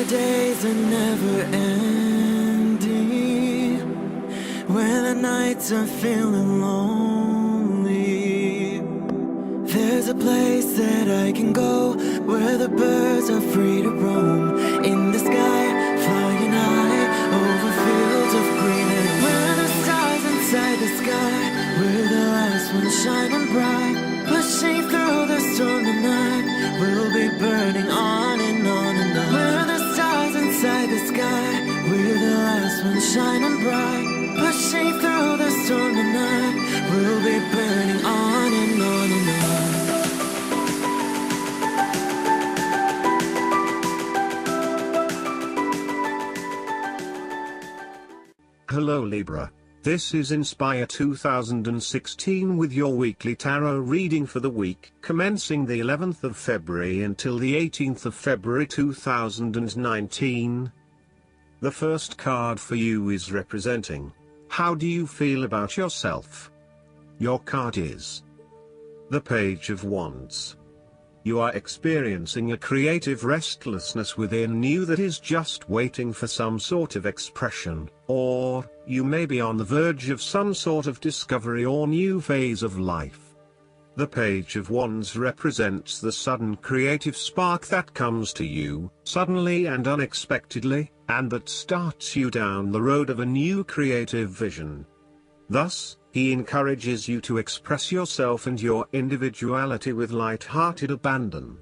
the days are never ending, when the nights are feeling lonely, there's a place that I can go, where the birds are free to roam, in the sky, flying high, over fields of green, and where the stars inside the sky, we're the last ones shining bright, pushing through the storm tonight, we'll be burning on and on and on. We're the stars inside the sky, we're the last ones shining bright, pushing through the storm tonight, we'll be burning on and on and on. Hello Libra, this is Inspire 2016 with your weekly tarot reading for the week commencing the 11th of February until the 18th of February 2019. The first card for you is representing, how do you feel about yourself? Your card is the Page of Wands. You are experiencing a creative restlessness within you that is just waiting for some sort of expression, or you may be on the verge of some sort of discovery or new phase of life. The Page of Wands represents the sudden creative spark that comes to you, suddenly and unexpectedly, and that starts you down the road of a new creative vision. Thus, he encourages you to express yourself and your individuality with light-hearted abandon.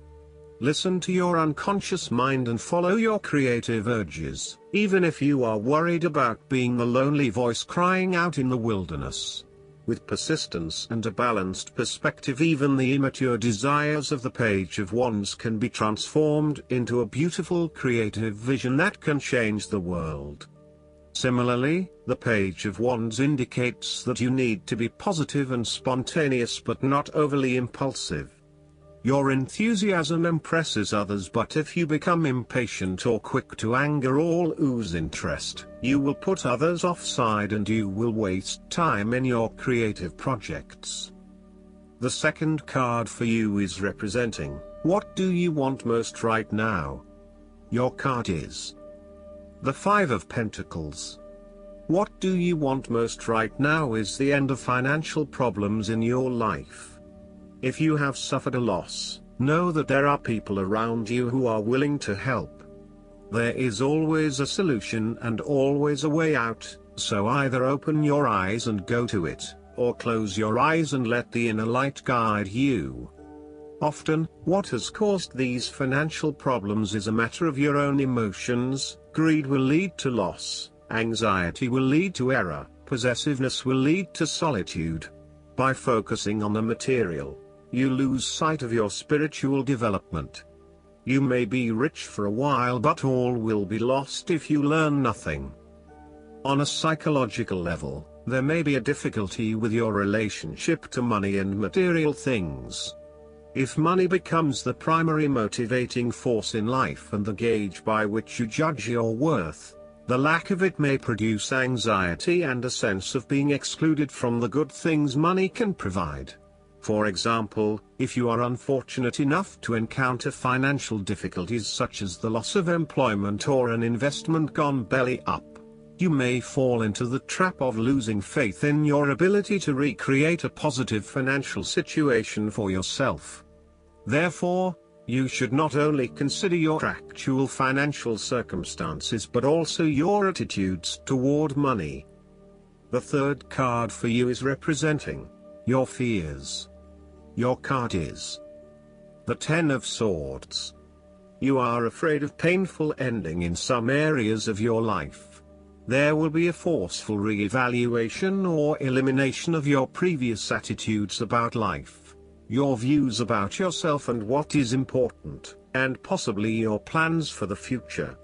Listen to your unconscious mind and follow your creative urges, even if you are worried about being the lonely voice crying out in the wilderness. With persistence and a balanced perspective, even the immature desires of the Page of Wands can be transformed into a beautiful creative vision that can change the world. Similarly, the Page of Wands indicates that you need to be positive and spontaneous but not overly impulsive. Your enthusiasm impresses others, but if you become impatient or quick to anger or lose interest, you will put others offside and you will waste time in your creative projects. The second card for you is representing, what do you want most right now? Your card is the Five of Pentacles. What do you want most right now is the end of financial problems in your life. If you have suffered a loss, know that there are people around you who are willing to help. There is always a solution and always a way out, so either open your eyes and go to it, or close your eyes and let the inner light guide you. Often, what has caused these financial problems is a matter of your own emotions. Greed will lead to loss, anxiety will lead to error, possessiveness will lead to solitude. By focusing on the material, you lose sight of your spiritual development. You may be rich for a while, but all will be lost if you learn nothing. On a psychological level, there may be a difficulty with your relationship to money and material things. If money becomes the primary motivating force in life and the gauge by which you judge your worth, the lack of it may produce anxiety and a sense of being excluded from the good things money can provide. For example, if you are unfortunate enough to encounter financial difficulties such as the loss of employment or an investment gone belly up, you may fall into the trap of losing faith in your ability to recreate a positive financial situation for yourself. Therefore, you should not only consider your actual financial circumstances but also your attitudes toward money. The third card for you is representing your fears. Your card is the Ten of Swords. You are afraid of painful ending in some areas of your life. There will be a forceful re-evaluation or elimination of your previous attitudes about life, your views about yourself and what is important, and possibly your plans for the future.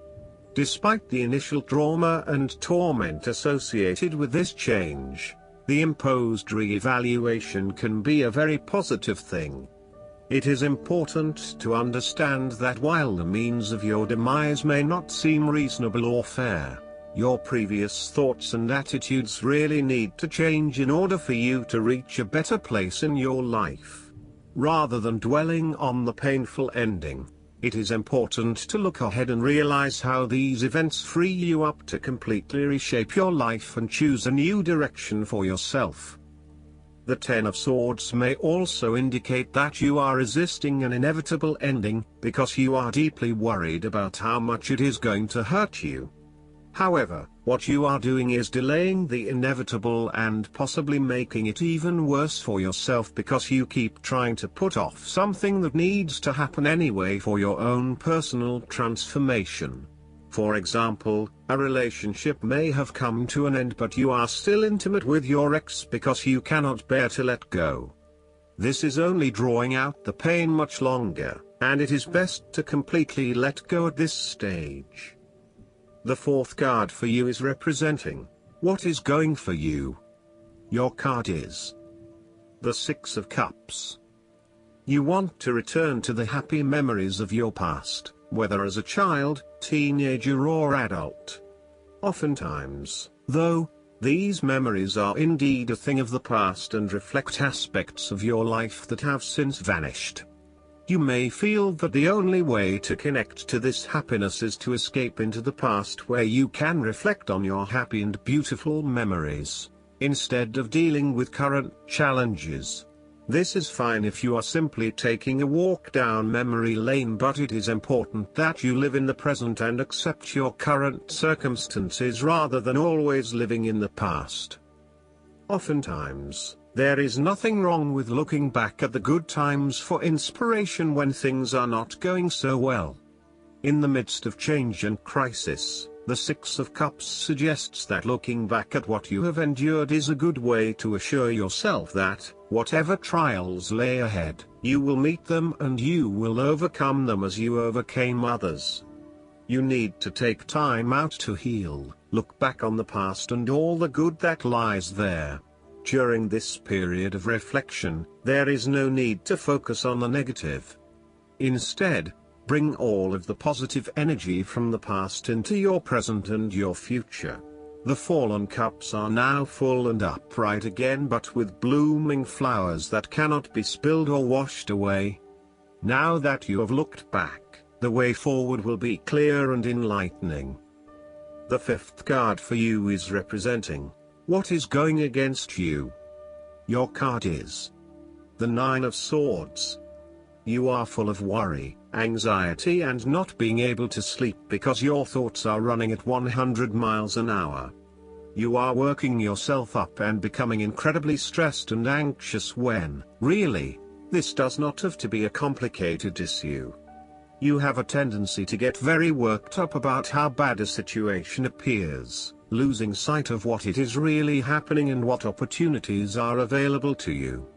Despite the initial trauma and torment associated with this change, the imposed re-evaluation can be a very positive thing. It is important to understand that while the means of your demise may not seem reasonable or fair, your previous thoughts and attitudes really need to change in order for you to reach a better place in your life. Rather than dwelling on the painful ending, it is important to look ahead and realize how these events free you up to completely reshape your life and choose a new direction for yourself. The Ten of Swords may also indicate that you are resisting an inevitable ending, because you are deeply worried about how much it is going to hurt you. However, what you are doing is delaying the inevitable and possibly making it even worse for yourself, because you keep trying to put off something that needs to happen anyway for your own personal transformation. For example, a relationship may have come to an end, but you are still intimate with your ex because you cannot bear to let go. This is only drawing out the pain much longer, and it is best to completely let go at this stage. The fourth card for you is representing what is going for you. Your card is the Six of Cups. You want to return to the happy memories of your past, whether as a child, teenager or adult. Oftentimes, though, these memories are indeed a thing of the past and reflect aspects of your life that have since vanished. You may feel that the only way to connect to this happiness is to escape into the past, where you can reflect on your happy and beautiful memories, instead of dealing with current challenges. This is fine if you are simply taking a walk down memory lane, but it is important that you live in the present and accept your current circumstances rather than always living in the past. Oftentimes, there is nothing wrong with looking back at the good times for inspiration when things are not going so well. In the midst of change and crisis, the Six of Cups suggests that looking back at what you have endured is a good way to assure yourself that, whatever trials lay ahead, you will meet them and you will overcome them as you overcame others. You need to take time out to heal, look back on the past and all the good that lies there. During this period of reflection, there is no need to focus on the negative. Instead, bring all of the positive energy from the past into your present and your future. The fallen cups are now full and upright again, but with blooming flowers that cannot be spilled or washed away. Now that you have looked back, the way forward will be clear and enlightening. The fifth card for you is representing what is going against you. Your card is the Nine of Swords. You are full of worry, anxiety and not being able to sleep because your thoughts are running at 100 miles an hour. You are working yourself up and becoming incredibly stressed and anxious when, really, this does not have to be a complicated issue. You have a tendency to get very worked up about how bad a situation appears, losing sight of what it is really happening and what opportunities are available to you.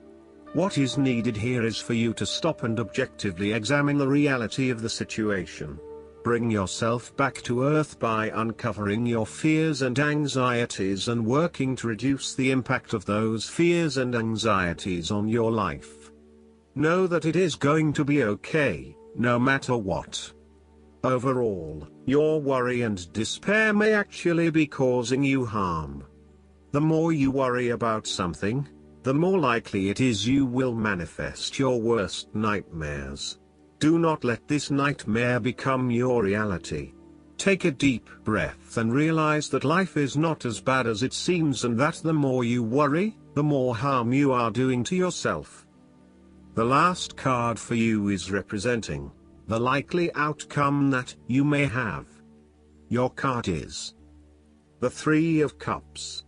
What is needed here is for you to stop and objectively examine the reality of the situation. Bring yourself back to earth by uncovering your fears and anxieties and working to reduce the impact of those fears and anxieties on your life. Know that it is going to be okay, no matter what. Overall, your worry and despair may actually be causing you harm. The more you worry about something, the more likely it is you will manifest your worst nightmares. Do not let this nightmare become your reality. Take a deep breath and realize that life is not as bad as it seems, and that the more you worry, the more harm you are doing to yourself. The last card for you is representing the likely outcome that you may have. Your card is the Three of Cups.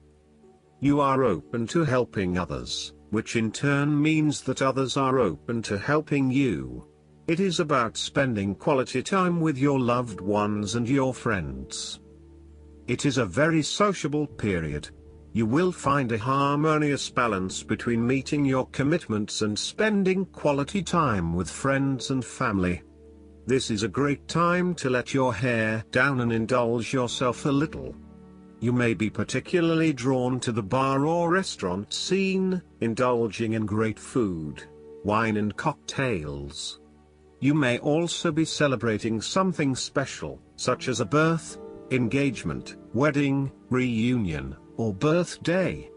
You are open to helping others, which in turn means that others are open to helping you. It is about spending quality time with your loved ones and your friends. It is a very sociable period. You will find a harmonious balance between meeting your commitments and spending quality time with friends and family. This is a great time to let your hair down and indulge yourself a little. You may be particularly drawn to the bar or restaurant scene, indulging in great food, wine and cocktails. You may also be celebrating something special, such as a birth, engagement, wedding, reunion, or birthday.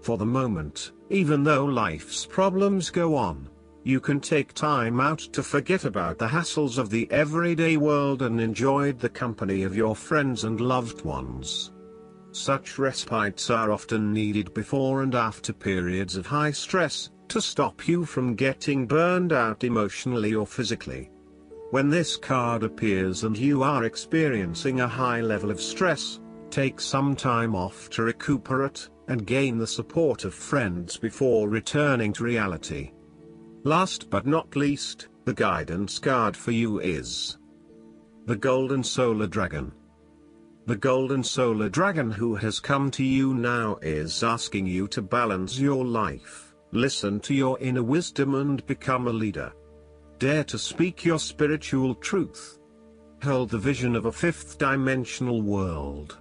For the moment, even though life's problems go on, you can take time out to forget about the hassles of the everyday world and enjoy the company of your friends and loved ones. Such respites are often needed before and after periods of high stress, to stop you from getting burned out emotionally or physically. When this card appears and you are experiencing a high level of stress, take some time off to recuperate, and gain the support of friends before returning to reality. Last but not least, the guidance card for you is the Golden Solar Dragon. The Golden Solar Dragon who has come to you now is asking you to balance your life, listen to your inner wisdom and become a leader. Dare to speak your spiritual truth. Hold the vision of a fifth dimensional world.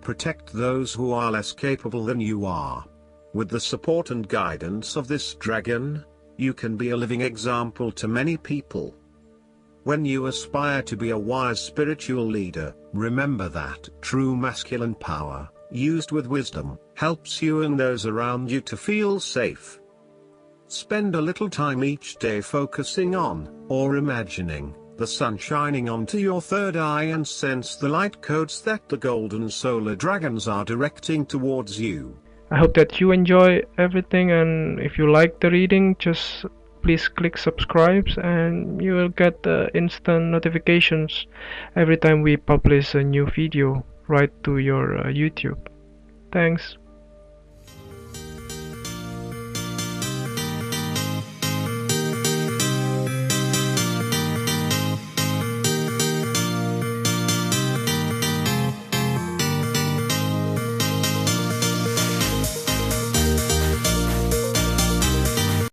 Protect those who are less capable than you are. With the support and guidance of this dragon, you can be a living example to many people. When you aspire to be a wise spiritual leader, remember that true masculine power, used with wisdom, helps you and those around you to feel safe. Spend a little time each day focusing on, or imagining, the sun shining onto your third eye and sense the light codes that the Golden Solar Dragons are directing towards you. I hope that you enjoy everything, and if you like the reading, just please click subscribe and you will get instant notifications every time we publish a new video right to your YouTube. Thanks.